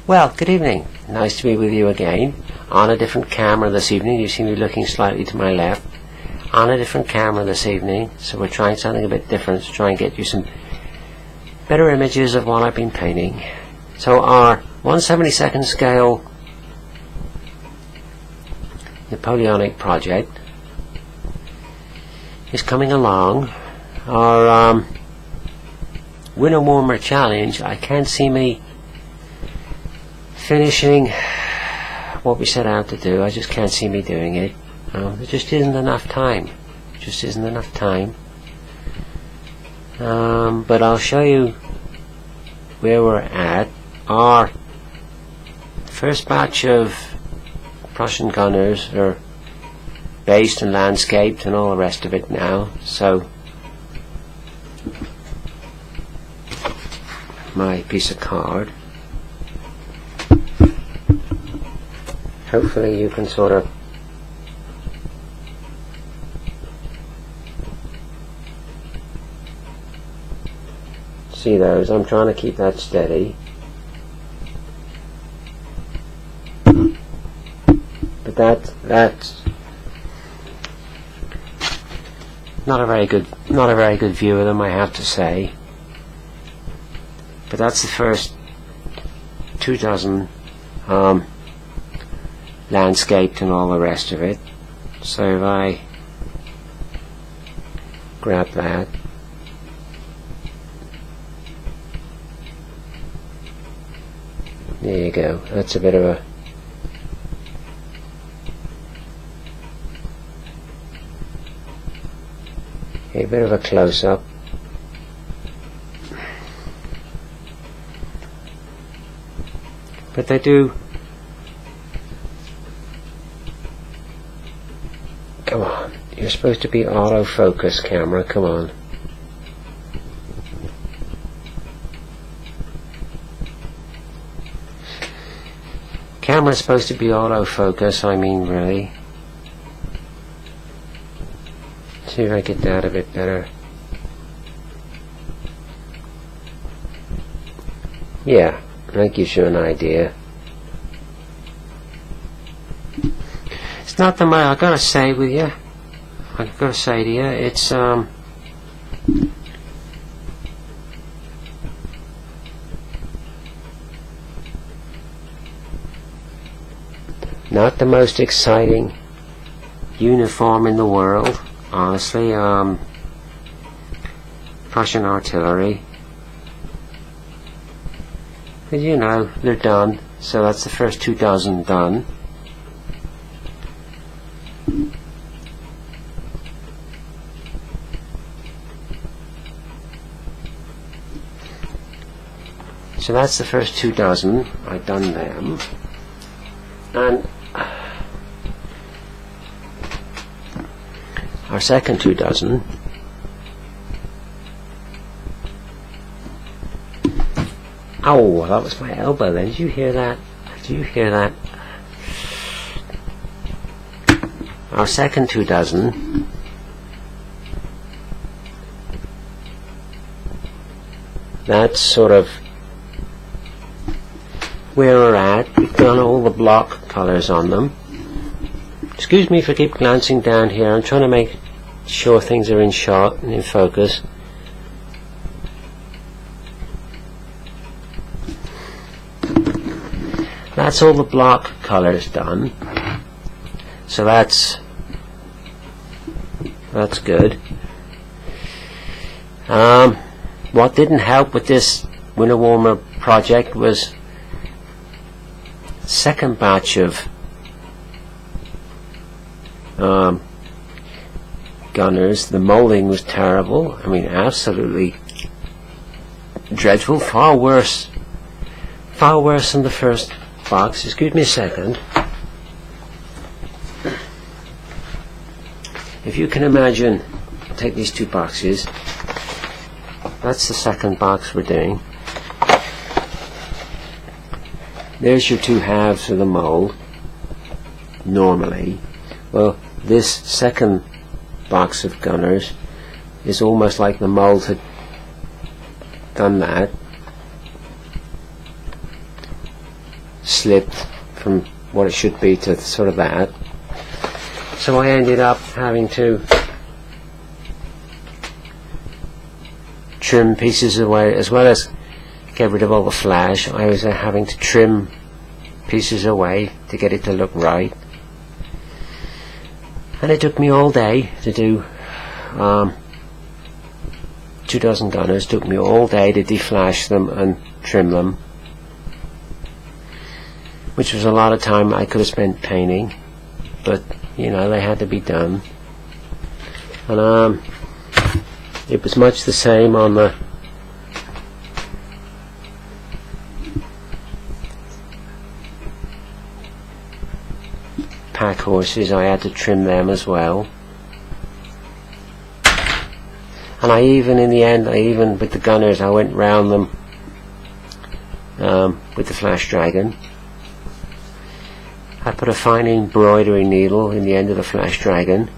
Well, good evening. Nice to be with you again. On a different camera this evening. You see me looking slightly to my left. On a different camera this evening. So we're trying something a bit different to try and get you some better images of what I've been painting. So our 1/72nd scale Napoleonic project is coming along. Our winter warmer challenge, I can't see me finishing what we set out to do. I just can't see me doing it. There just isn't enough time. Just isn't enough time. But I'll show you where we're at. Our first batch of Prussian gunners are based and landscaped and all the rest of it now. So my piece of card. Hopefully you can sort of see those. I'm trying to keep that steady. But that's not a very good view of them, I have to say. But that's the first 24 landscaped and all the rest of it. So if I grab that, there you go. That's a bit of a close-up. But they do. Come on, you're supposed to be autofocus, camera, come on. Camera's supposed to be autofocus, I mean, really. See if I get that a bit better. Yeah, that gives you an idea. It's not the money, I've got to say with you. I've got to say to you, it's not the most exciting uniform in the world, honestly. Prussian artillery. But you know, they're done. So that's the first 24 done. So that's the first 24. I've done them. And our second 24. Oh, that was my elbow then. Did you hear that? Did you hear that? Our second 24. That's sort of where we're at. We've done all the block colours on them. Excuse me if I keep glancing down here. I'm trying to make sure things are in shot and in focus. That's all the block colours done. So that's good. What didn't help with this winter warmer project was second batch of gunners. The moulding was terrible. I mean, absolutely dreadful. Far worse than the first box. Excuse me a second. If you can imagine, take these two boxes. That's the second box we're doing. There's your two halves of the mold. Normally, well, this second box of gunners is almost like the mold had done that. slipped from what it should be to sort of that. So I ended up having to trim pieces away, as well as get rid of all the flash. I was having to trim pieces away to get it to look right, and it took me all day to do 2 dozen gunners. Took me all day to deflash them and trim them, which was a lot of time I could have spent painting, but you know, they had to be done. And it was much the same on the pack horses. I had to trim them as well. And I even, in the end, with the gunners, I went round them with the flash dragon. I put a fine embroidery needle in the end of the flash dragon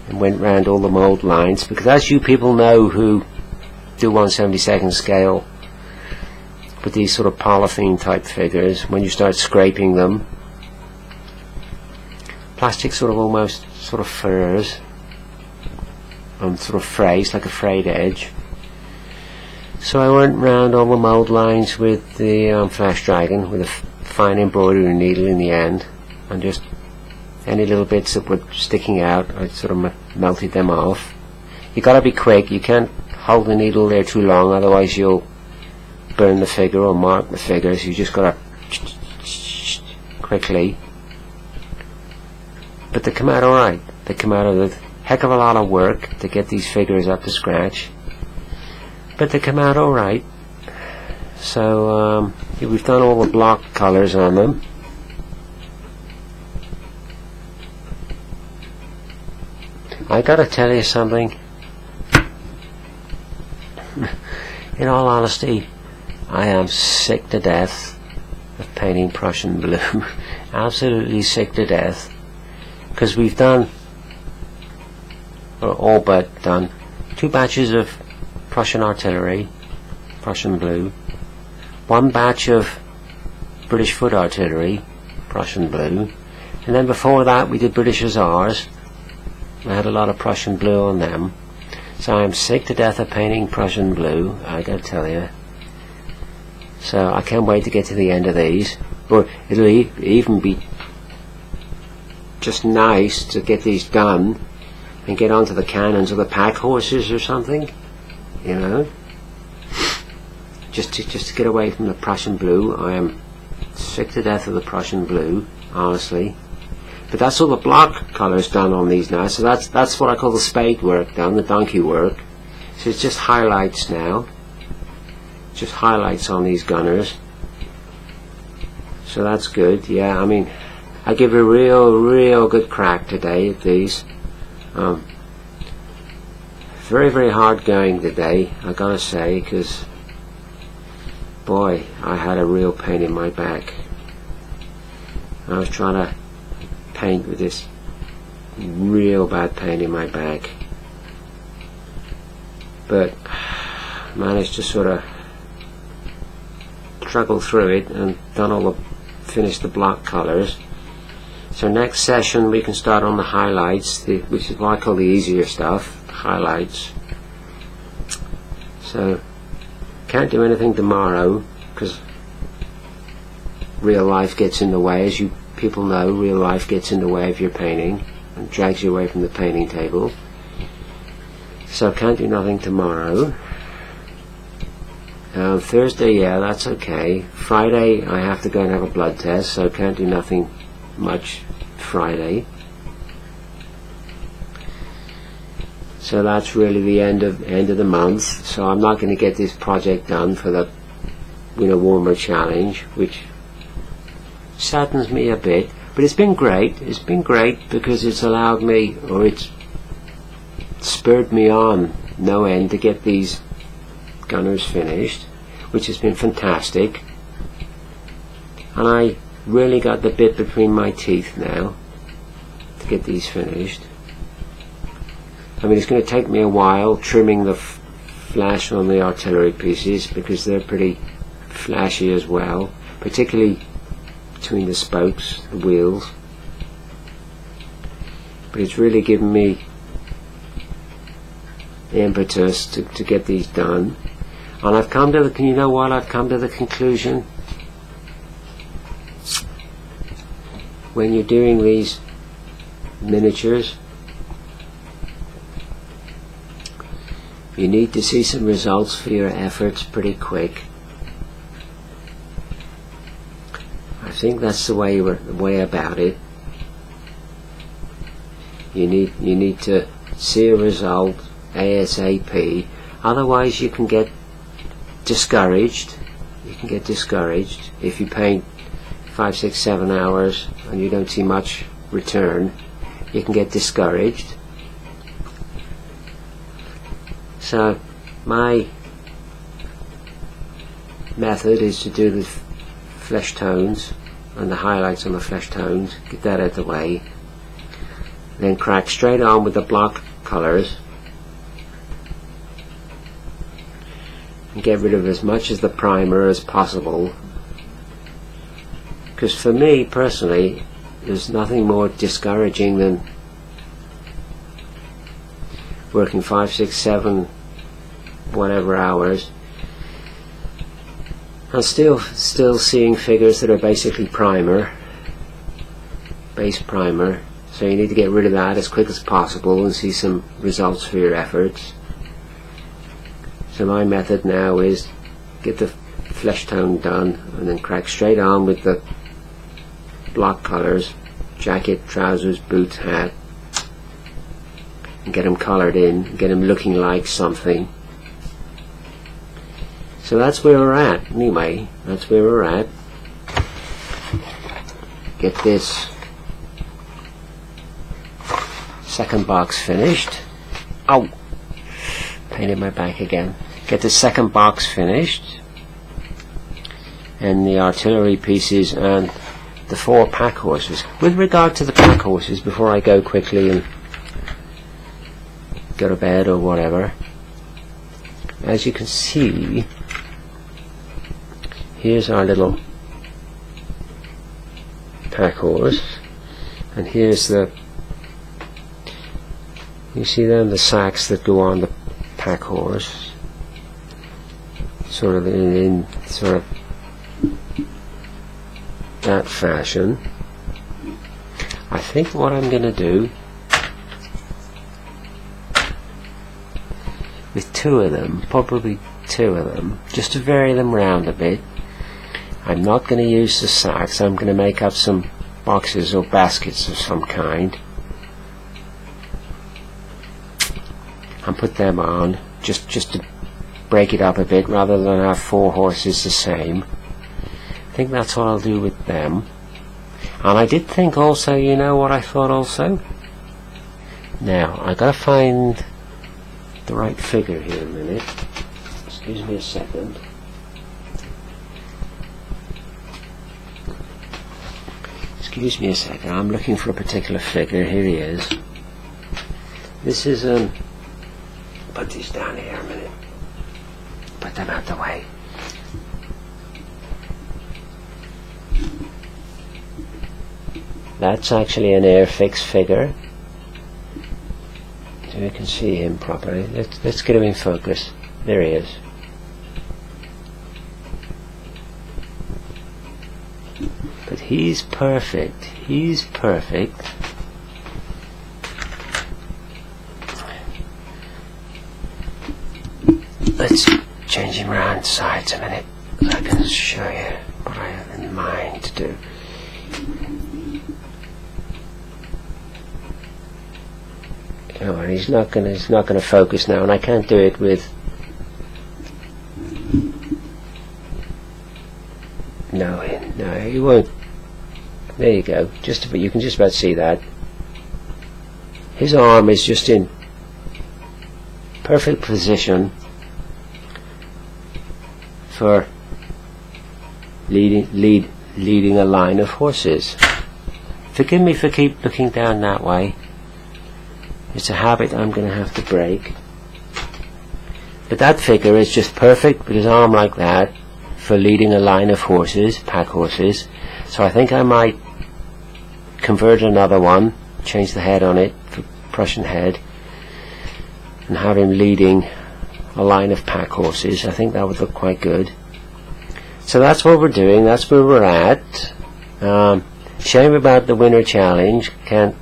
and went round all the mould lines, because as you people know who do 1/72 scale with these sort of polythene type figures, when you start scraping them, plastic sort of almost sort of furs and sort of frays, like a frayed edge. So I went round all the mould lines with the flash dragon with a fine embroidery needle in the end, and just any little bits that were sticking out, I sort of melted them off. You gotta be quick, you can't hold the needle there too long, otherwise you'll burn the figure or mark the figure, so you just gotta quickly. But they come out alright. They come out with a heck of a lot of work to get these figures up to scratch, but they come out alright. So we've done all the block colours on them. I gotta tell you something. In all honesty, I am sick to death of painting Prussian blue. Absolutely sick to death. Because we've done, or all but done, 2 batches of Prussian artillery, Prussian blue, 1 batch of British foot artillery, Prussian blue, and then before that we did British Hussars. I had a lot of Prussian blue on them. So I am sick to death of painting Prussian blue, I gotta tell you. So I can't wait to get to the end of these. Or it'll even be just nice to get these done and get onto the cannons or the pack horses or something, you know. Just to get away from the Prussian blue. I am sick to death of the Prussian blue, honestly. But that's all the block colours done on these now, so that's what I call the spade work done, the donkey work. So it's just highlights now, just highlights on these gunners. So that's good. Yeah, I mean, I give a real good crack today at these. Very hard going today, I gotta say, because boy, I had a real pain in my back. I was trying to paint with this real bad pain in my back, but managed to sort of struggle through it and finished the block colours. So next session we can start on the highlights, which is what I call the easier stuff, highlights. So can't do anything tomorrow because real life gets in the way. As you people know, real life gets in the way of your painting and drags you away from the painting table. So can't do nothing tomorrow. Thursday, yeah, that's okay. Friday I have to go and have a blood test, so can't do nothing much Friday. So that's really the end of the month. So I'm not going to get this project done for the warmer challenge, which saddens me a bit. But it's been great. It's been great because it's allowed me, or it's spurred me on no end to get these gunners finished, which has been fantastic. And I really got the bit between my teeth now to get these finished. I mean, it's going to take me a while trimming the flash on the artillery pieces because they're pretty flashy as well. particularly between the spokes, the wheels. But it's really given me the impetus to get these done. And I've come to the, you know what, I've come to the conclusion, when you're doing these miniatures, you need to see some results for your efforts pretty quick. I think that's the way about it. You need to see a result ASAP. Otherwise, you can get discouraged. You can get discouraged if you paint 5, 6, 7 hours and you don't see much return. You can get discouraged. So my method is to do the flesh tones and the highlights on the flesh tones, get that out of the way, then crack straight on with the block colors and get rid of as much of the primer as possible, because for me personally there's nothing more discouraging than working 5, 6, 7 whatever hours and still seeing figures that are basically base primer. So you need to get rid of that as quick as possible and see some results for your efforts. So my method now is get the flesh tone done and then crack straight on with the block colors, jacket, trousers, boots, hat, and get them colored in, get them looking like something. So that's where we're at, anyway. That's where we're at. Get this second box finished. Oh, painted my back again. Get the second box finished, and the artillery pieces and the 4 pack horses. With regard to the pack horses, before I go quickly and go to bed or whatever, as you can see, here's our little pack horse, and here's the, you see them, the sacks that go on the pack horse, sort of in sort of that fashion. I think what I'm going to do with 2 of them, probably 2 of them, just to vary them round a bit, I'm not going to use the sacks. I'm going to make up some boxes or baskets of some kind and put them on, just to break it up a bit rather than have 4 horses the same. I think that's what I'll do with them. And I did think also, you know what I thought also? Now, I gotta find the right figure here a minute. Excuse me a second. Excuse me a second, I'm looking for a particular figure. Here he is. This is, put these down here a minute. Put them out the way. That's actually an Airfix figure. So you can see him properly. Let's get him in focus. There he is. But he's perfect. He's perfect. Let's change him around sides a minute so I can show you what I have in mind to do. Oh, and he's not gonna focus now, and I can't do it with. No, he won't. There you go. You can just about see that. His arm is just in perfect position for leading a line of horses. Forgive me for keep looking down that way. It's a habit I'm going to have to break. But that figure is just perfect with his arm like that for leading a line of horses, pack horses. So I think I might convert another one, change the head on it for Prussian head, and have him leading a line of pack horses. I think that would look quite good. So that's what we're doing, that's where we're at. Shame about the winter challenge, can't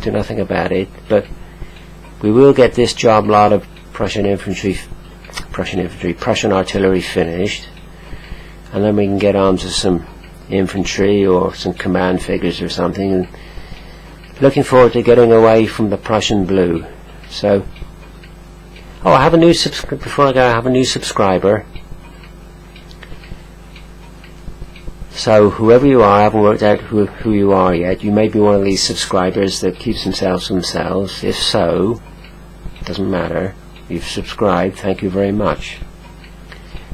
do nothing about it, but we will get this job lot of Prussian artillery finished, and then we can get on to some infantry or some command figures or something, and looking forward to getting away from the Prussian blue. So, oh, I have a new before I go, I have a new subscriber. So whoever you are, I haven't worked out who you are yet. You may be one of these subscribers that keeps themselves to themselves. If so, it doesn't matter. You've subscribed. Thank you very much.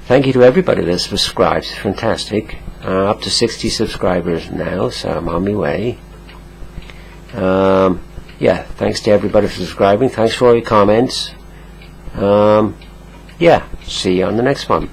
Thank you to everybody that subscribes. Fantastic. Up to 60 subscribers now, so I'm on my way. Yeah, thanks to everybody for subscribing. Thanks for all your comments. Yeah, see you on the next one.